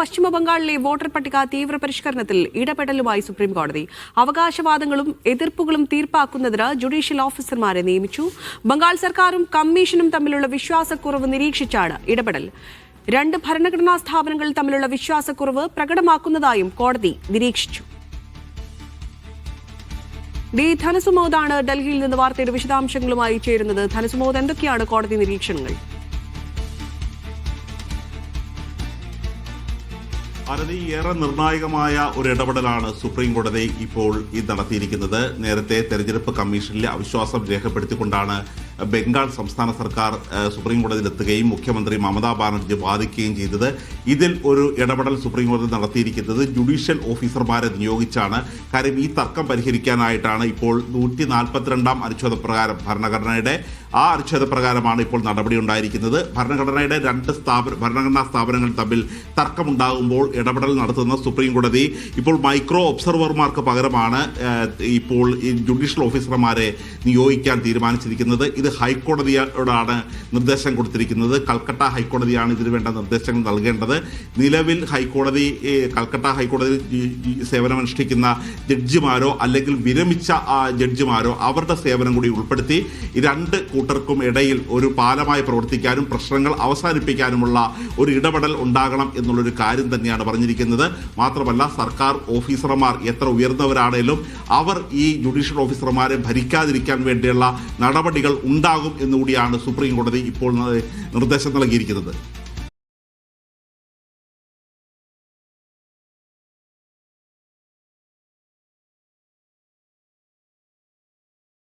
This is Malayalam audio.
പശ്ചിമബംഗാളിലെ വോട്ടർ പട്ടിക തീവ്ര പരിഷ്കരണത്തിൽ ഇടപെടലുമായി സുപ്രീംകോടതി. അവകാശവാദങ്ങളും എതിർപ്പുകളും തീർപ്പാക്കുന്നതിന് ജുഡീഷ്യൽ ഓഫീസർമാരെ നിയമിച്ചു. ബംഗാൾ സർക്കാരും കമ്മീഷനും തമ്മിലുള്ള വിശ്വാസക്കുറവ് നിരീക്ഷിച്ചാണ് ഇടപെടൽ. രണ്ട് ഭരണഘടനാ സ്ഥാപനങ്ങൾ തമ്മിലുള്ള വിശ്വാസക്കുറവ് പ്രകടമാക്കുന്നതായും കോടതി നിരീക്ഷിച്ചു. ധനസുമോദാണ് ഡൽഹിയിൽ നിന്ന് വാർത്തയുടെ വിശദാംശങ്ങളുമായി ചേരുന്നത്. ധനസുമോദ്, എന്തൊക്കെയാണ് കോടതി നിരീക്ഷണങ്ങൾ? ഭാരതി, ഏറെ നിർണായകമായ ഒരു ഇടപെടലാണ് സുപ്രീം കോടതി ഇപ്പോൾ നടത്തിയിരിക്കുന്നത്. നേരത്തെ തെരഞ്ഞെടുപ്പ് കമ്മീഷനിലെ അവിശ്വാസം രേഖപ്പെടുത്തിക്കൊണ്ടാണ് ബംഗാൾ സംസ്ഥാന സർക്കാർ സുപ്രീം കോടതിയിലെത്തുകയും മുഖ്യമന്ത്രി മമതാ ബാനർജി വാദിക്കുകയും ചെയ്തത്. ഇതിൽ ഒരു ഇടപെടൽ സുപ്രീം കോടതി നടത്തിയിരിക്കുന്നത് ജുഡീഷ്യൽ ഓഫീസർമാരെ നിയോഗിച്ചാണ്. കാര്യം ഈ തർക്കം പരിഹരിക്കാനായിട്ടാണ് ഇപ്പോൾ 142 അനുച്ഛേദപ്രകാരം ഭരണഘടനയുടെ അനുച്ഛേദപ്രകാരമാണ് ഇപ്പോൾ നടപടി ഉണ്ടായിരിക്കുന്നത്. ഭരണഘടനയുടെ ഭരണഘടനാ സ്ഥാപനങ്ങൾ തമ്മിൽ തർക്കമുണ്ടാകുമ്പോൾ ഇടപെടൽ നടത്തുന്ന സുപ്രീം കോടതി ഇപ്പോൾ മൈക്രോ ഒബ്സർവർമാർക്ക് പകരമാണ് ഇപ്പോൾ ഈ ജുഡീഷ്യൽ ഓഫീസർമാരെ നിയോഗിക്കാൻ തീരുമാനിച്ചിരിക്കുന്നത്. ഇത് ഹൈക്കോടതിയോടാണ് നിർദ്ദേശം കൊടുത്തിരിക്കുന്നത്. കൽക്കട്ട ഹൈക്കോടതിയാണ് ഇതിനു വേണ്ട നിർദ്ദേശങ്ങൾ നൽകേണ്ടത്. നിലവിൽ കൽക്കട്ട ഹൈക്കോടതി സേവനമനുഷ്ഠിക്കുന്ന ജഡ്ജിമാരോ അല്ലെങ്കിൽ വിരമിച്ച ജഡ്ജിമാരോ അവരുടെ സേവനം കൂടി ഉൾപ്പെടുത്തി രണ്ട് കൂട്ടർക്കും ഇടയിൽ ഒരു പാലമായി പ്രവർത്തിക്കാനും പ്രശ്നങ്ങൾ അവസാനിപ്പിക്കാനുമുള്ള ഒരു ഇടപെടൽ ഉണ്ടാകണം എന്നുള്ളൊരു കാര്യം തന്നെയാണ് പറഞ്ഞിരിക്കുന്നത്. മാത്രമല്ല, സർക്കാർ ഓഫീസർമാർ എത്ര ഉയർന്നവരാണേലും അവർ ഈ ജുഡീഷ്യൽ ഓഫീസർമാരെ ഭരിക്കാതിരിക്കാൻ വേണ്ടിയുള്ള നടപടികൾ ഉണ്ടാകും എന്നുകൂടിയാണ് സുപ്രീം കോടതി ഇപ്പോൾ നിർദ്ദേശം നൽകിയിരിക്കുന്നത്.